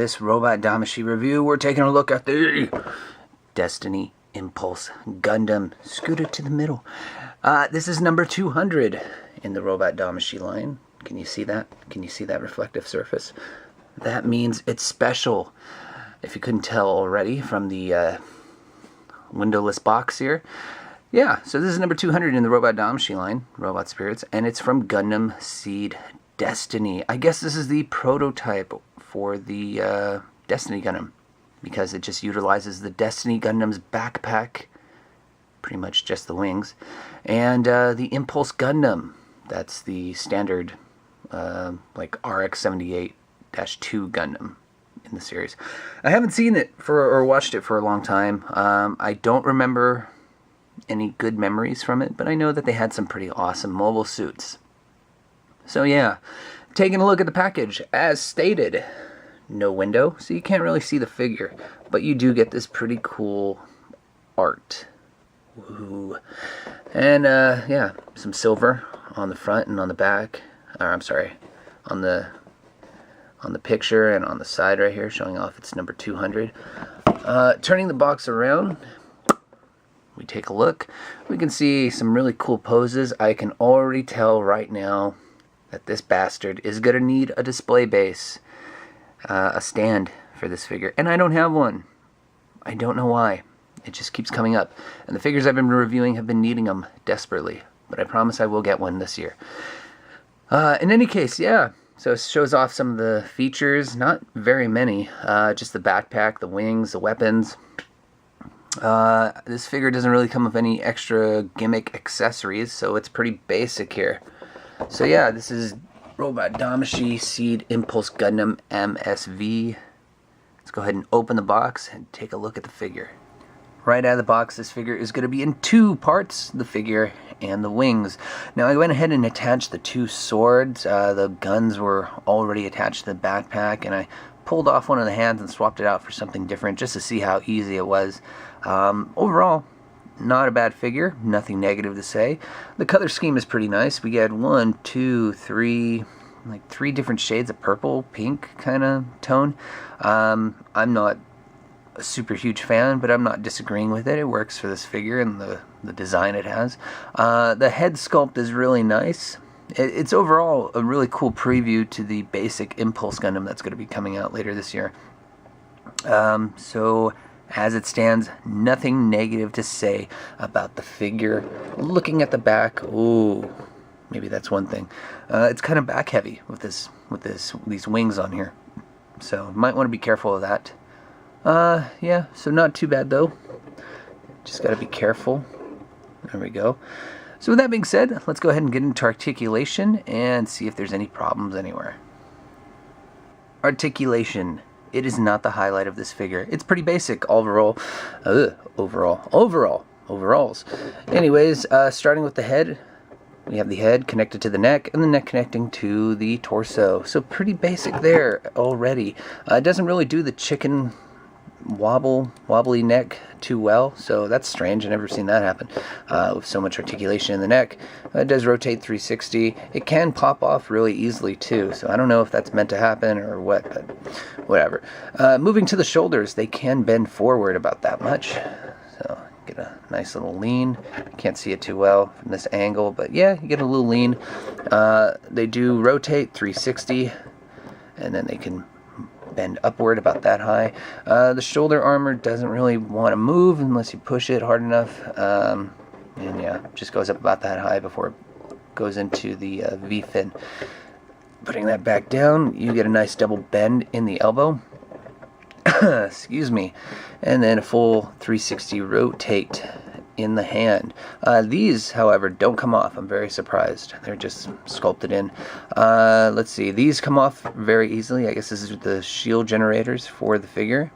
this Robot Damashii review, we're taking a look at the Destiny Impulse Gundam. Scoot it to the middle. This is number 200 in the Robot Damashii line. Can you see that? Can you see that reflective surface? That means it's special. If you couldn't tell already from the windowless box here. Yeah, so this is number 200 in the Robot Damashii line, Robot Spirits, and it's from Gundam Seed Destiny. I guess this is the prototype for the Destiny Gundam, because it just utilizes the Destiny Gundam's backpack, pretty much just the wings, and the Impulse Gundam. That's the standard, like RX-78-2 Gundam in the series. I haven't seen it or watched it for a long time. I don't remember any good memories from it, but I know that they had some pretty awesome mobile suits. So yeah, taking a look at the package, as stated, no window, so you can't really see the figure, but you do get this pretty cool art. Woo. And yeah, some silver on the front and on the back, or I'm sorry, on the picture and on the side right here, showing off it's number 200. Turning the box around, we take a look. We can see some really cool poses. I can already tell right now that this bastard is gonna need a display base, a stand for this figure, and I don't have one. I don't know why. It just keeps coming up, and the figures I've been reviewing have been needing them desperately, but I promise I will get one this year. In any case, yeah, so it shows off some of the features, not very many, just the backpack, the wings, the weapons. This figure doesn't really come with any extra gimmick accessories, so it's pretty basic here. So yeah, this is Robot Damashii Seed Impulse Gundam MSV. Let's go ahead and open the box and take a look at the figure. Right out of the box, this figure is going to be in two parts, the figure and the wings. Now I went ahead and attached the two swords. The guns were already attached to the backpack, and I pulled off one of the hands and swapped it out for something different just to see how easy it was. Overall, not a bad figure, nothing negative to say. The color scheme is pretty nice. We get three different shades of purple, pink kind of tone. I'm not a super huge fan, but I'm not disagreeing with it. It works for this figure and the design it has. The head sculpt is really nice. It's overall a really cool preview to the basic Impulse Gundam that's going to be coming out later this year. So as it stands, nothing negative to say about the figure. Looking at the back, ooh, maybe that's one thing. It's kind of back heavy with these wings on here, so might want to be careful of that. Yeah, so not too bad though. Just got to be careful. There we go. So with that being said, let's go ahead and get into articulation and see if there's any problems anywhere. Articulation. It is not the highlight of this figure. It's pretty basic overalls. Anyways, starting with the head, we have the head connected to the neck, and the neck connecting to the torso. So pretty basic there already. It doesn't really do the chicken wobbly neck too well, so that's strange. I've never seen that happen with so much articulation in the neck. It does rotate 360. It can pop off really easily too, so I don't know if that's meant to happen or what, but whatever. Moving to the shoulders, they can bend forward about that much, so get a nice little lean. Can't see it too well from this angle, but yeah, you get a little lean. They do rotate 360, and then they can bend upward about that high. The shoulder armor doesn't really want to move unless you push it hard enough, and yeah, just goes up about that high before it goes into the V-fin. Putting that back down, you get a nice double bend in the elbow. Excuse me. And then a full 360 rotate in the hand. These, however, don't come off. I'm very surprised. They're just sculpted in. Let's see. These come off very easily. I guess this is the shield generators for the figure.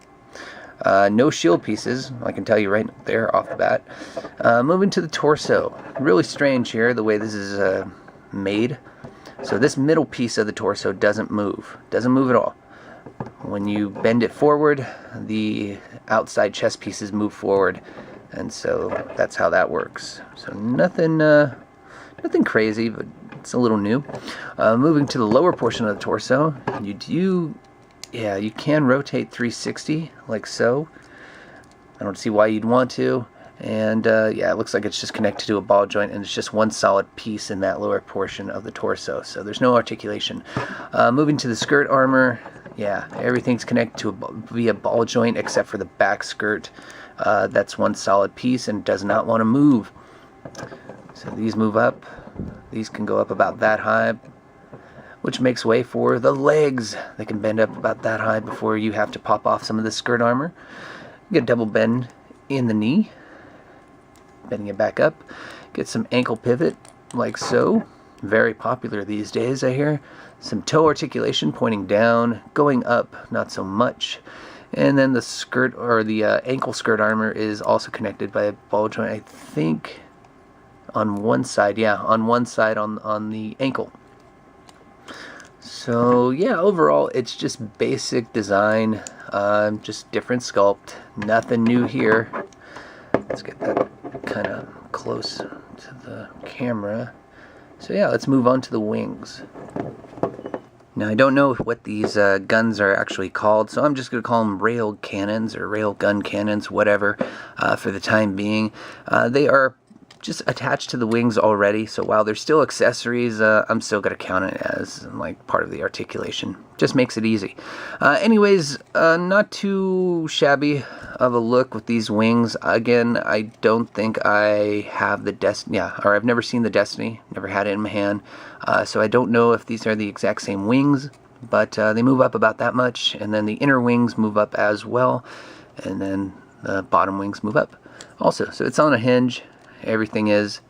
No shield pieces, I can tell you right there off the bat. Moving to the torso. Really strange here, the way this is made. So this middle piece of the torso doesn't move. Doesn't move at all. When you bend it forward, the outside chest pieces move forward, and so that's how that works. So nothing crazy, but it's a little new. Moving to the lower portion of the torso, you do yeah, you can rotate 360 like so. I don't see why you'd want to. And yeah, it looks like it's just connected to a ball joint, and it's just one solid piece in that lower portion of the torso. So there's no articulation. Moving to the skirt armor, yeah, everything's connected to via ball joint except for the back skirt. That's one solid piece and does not want to move. So these move up. These can go up about that high, which makes way for the legs. They can bend up about that high before you have to pop off some of the skirt armor. You get a double bend in the knee, bending it back up. Get some ankle pivot like so. Very popular these days, I hear. Some toe articulation pointing down, going up, not so much. And then the skirt, or the ankle skirt armor, is also connected by a ball joint, I think, on one side. Yeah, on one side on the ankle. So yeah, overall it's just basic design, just different sculpt, nothing new here. Let's get that kind of close to the camera. So yeah, let's move on to the wings. Now I don't know what these guns are actually called, so I'm just going to call them rail cannons or rail gun cannons, whatever, for the time being. They are just attached to the wings already, so while they're still accessories, I'm still going to count it as like part of the articulation. Just makes it easy. Anyways, not too shabby of a look with these wings. Again, I don't think I have the Destiny, or I've never seen the Destiny, never had it in my hand, so I don't know if these are the exact same wings, but they move up about that much, and then the inner wings move up as well, and then the bottom wings move up also. So it's on a hinge. Everything is.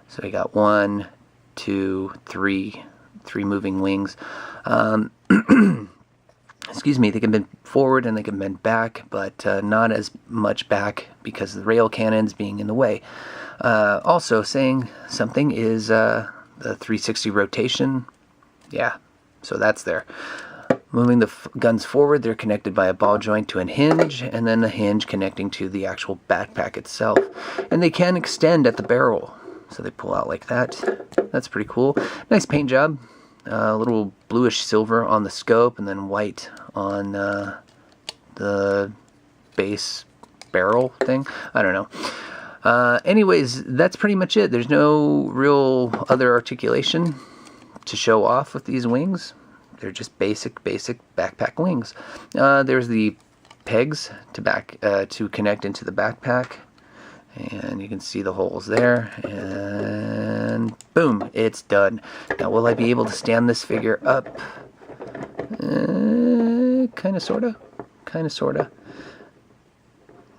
So we got 1, 2, 3 moving wings. Excuse me, they can bend forward and they can bend back, but not as much back because of the rail cannons being in the way. Also saying something is the 360 rotation. Yeah, so that's there. Moving the guns forward, they're connected by a ball joint to a hinge, and then a hinge connecting to the actual backpack itself. And they can extend at the barrel, so they pull out like that. That's pretty cool. Nice paint job. A little bluish silver on the scope, and then white on the base barrel thing. I don't know. Anyways, that's pretty much it. There's no real other articulation to show off with these wings. They're just basic backpack wings. There's the pegs to connect into the backpack, and you can see the holes there, and boom, it's done. Now, will I be able to stand this figure up? Kinda, sorta.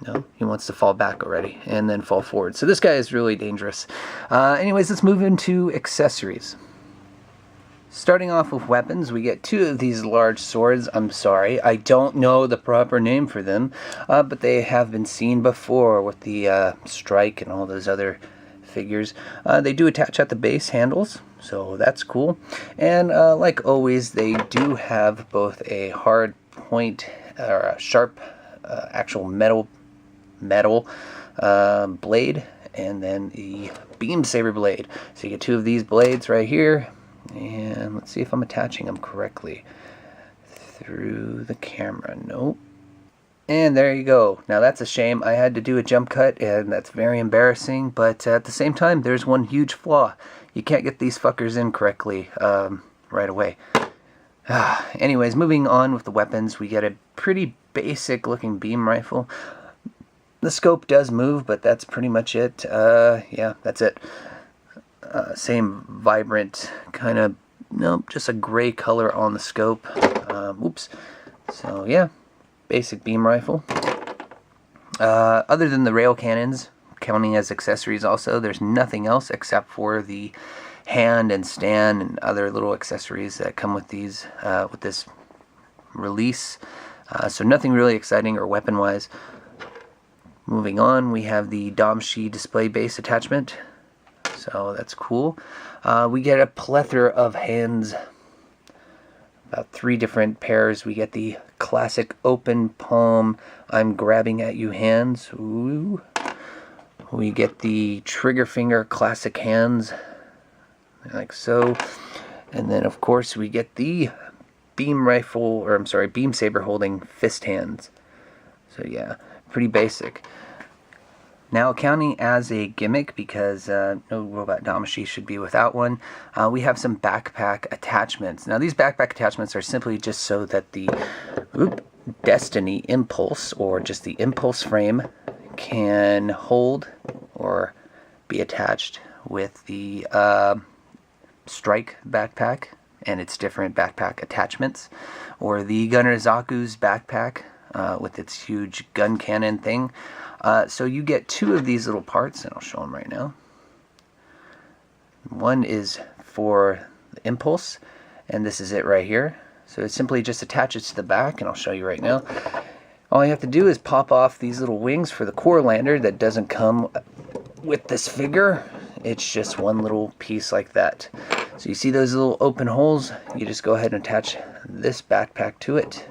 No, he wants to fall back already, and then fall forward. So this guy is really dangerous. Anyways, let's move into accessories. Starting off with weapons, we get 2 of these large swords. I'm sorry, I don't know the proper name for them, but they have been seen before with the strike and all those other figures. They do attach at the base handles, so that's cool. And like always, they do have both a hard point, or a sharp actual metal blade, and then the beam saber blade. So you get 2 of these blades right here. And let's see if I'm attaching them correctly through the camera. Nope. And there you go. Now that's a shame. I had to do a jump cut, and that's very embarrassing. But at the same time, there's one huge flaw. You can't get these fuckers in correctly right away. Anyways, moving on with the weapons, we get a pretty basic looking beam rifle. The scope does move, but that's pretty much it. Yeah, that's it. Same vibrant kind of, nope, just a gray color on the scope. Oops. So yeah, basic beam rifle. Other than the rail cannons, counting as accessories also, there's nothing else except for the hand and stand and other little accessories that come with these, with this release. So nothing really exciting or weapon-wise. Moving on, we have the Damashii display base attachment. So that's cool. We get a plethora of hands, about 3 different pairs. We get the classic open palm, I'm grabbing at you hands. Ooh. We get the trigger finger classic hands, like so. And then of course we get the beam rifle, or I'm sorry, beam saber holding fist hands. So yeah, pretty basic. Now, counting as a gimmick, because no robot Damashii should be without one, we have some backpack attachments. Now, these backpack attachments are simply just so that the Destiny Impulse, or just the Impulse frame, can hold or be attached with the Strike backpack and its different backpack attachments, or the Gunner Zaku's backpack with its huge gun cannon thing. So you get two of these little parts, and I'll show them right now. One is for the Impulse, and this is it right here. So it simply just attaches to the back, and I'll show you right now. All you have to do is pop off these little wings for the core lander that doesn't come with this figure. It's just one little piece like that. So you see those little open holes? You just go ahead and attach this backpack to it.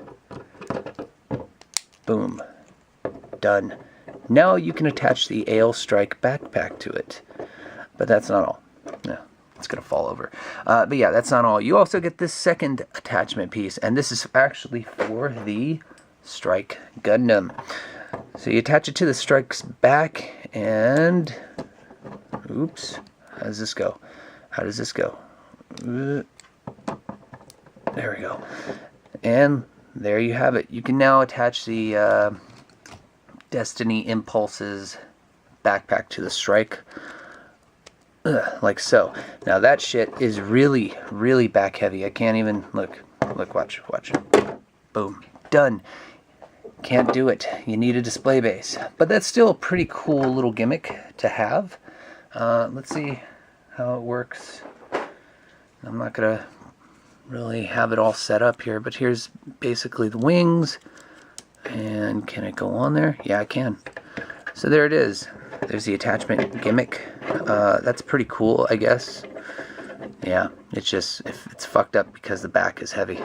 Boom. Done. Now you can attach the Ale Strike backpack to it. But that's not all. No, it's going to fall over. But yeah, that's not all. You also get this second attachment piece, and this is actually for the Strike Gundam. So you attach it to the Strike's back, and... oops. How does this go? How does this go? There we go. And there you have it. You can now attach the Destiny Impulse's backpack to the Strike, like so. Now that shit is really, really back heavy. I can't even look. Watch. Boom, done. Can't do it. You need a display base, but that's still a pretty cool little gimmick to have. Let's see how it works. I'm not gonna really have it all set up here, but here's basically the wings. And can it go on there? Yeah, I can. So there it is. There's the attachment gimmick. That's pretty cool, I guess. Yeah, it's just, it's fucked up because the back is heavy.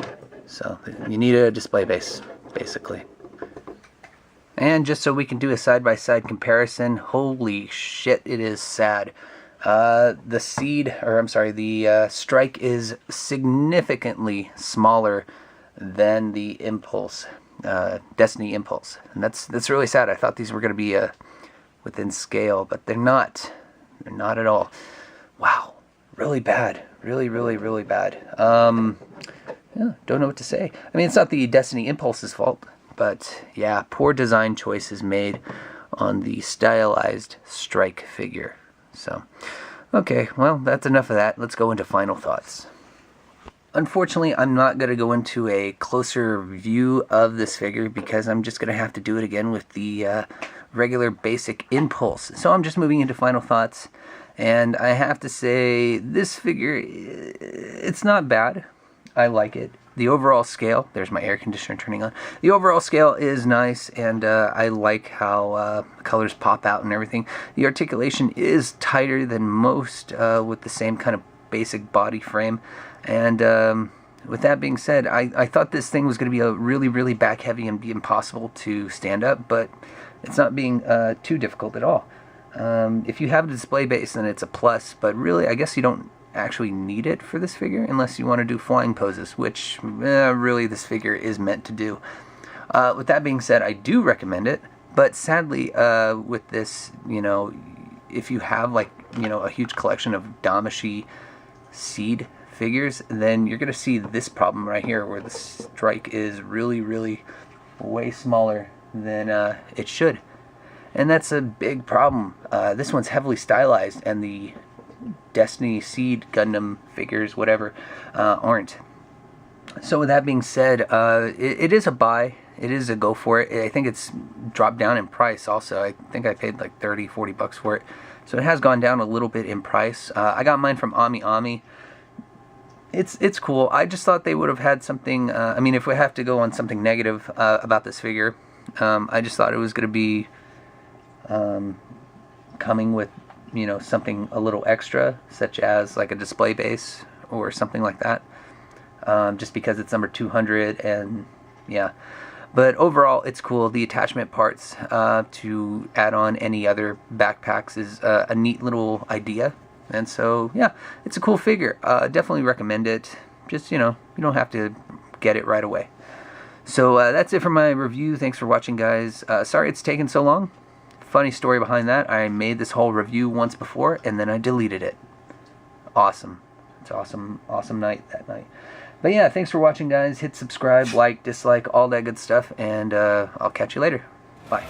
So you need a display base, basically. And just so we can do a side-by-side comparison, holy shit, it is sad. The Strike is significantly smaller than the Impulse. Destiny Impulse, and that's really sad. I thought these were going to be within scale, but they're not. They're not at all. Wow, really bad. Really, really, really bad. Yeah, don't know what to say. I mean, it's not the Destiny Impulse's fault, but yeah, poor design choices made on the stylized Strike figure. So, okay, well, that's enough of that. Let's go into final thoughts. Unfortunately, I'm not going to go into a closer review of this figure because I'm just going to have to do it again with the regular basic Impulse. So I'm just moving into final thoughts, and I have to say this figure, it's not bad. I like it. The overall scale, there's my air conditioner turning on. The overall scale is nice, and I like how colors pop out and everything. The articulation is tighter than most with the same kind of basic body frame. And with that being said, I thought this thing was going to be a really, really back heavy and be impossible to stand up, but it's not being too difficult at all. If you have a display base, then it's a plus, but really, I guess you don't actually need it for this figure unless you want to do flying poses, which really this figure is meant to do. With that being said, I do recommend it, but sadly, with this, if you have a huge collection of Damashii seed figures, then you're going to see this problem right here where the Strike is really, really way smaller than it should. And that's a big problem. This one's heavily stylized, and the Destiny Seed Gundam figures, whatever, aren't. So with that being said, it is a buy. It is a go for it. I think it's dropped down in price also. I think I paid like 30-40 bucks for it. So it has gone down a little bit in price. I got mine from Ami. It's cool. I just thought they would have had something, I mean, if we have to go on something negative about this figure, I just thought it was going to be coming with, something a little extra, such as like a display base or something like that, just because it's number 200, and yeah. But overall, it's cool. The attachment parts to add on any other backpacks is a neat little idea. And so, yeah, it's a cool figure. Definitely recommend it. Just, you don't have to get it right away. So that's it for my review. Thanks for watching, guys. Sorry it's taken so long. Funny story behind that. I made this whole review once before, and then I deleted it. Awesome. It's awesome night that night. But yeah, thanks for watching, guys. Hit subscribe, like, dislike, all that good stuff, and I'll catch you later. Bye.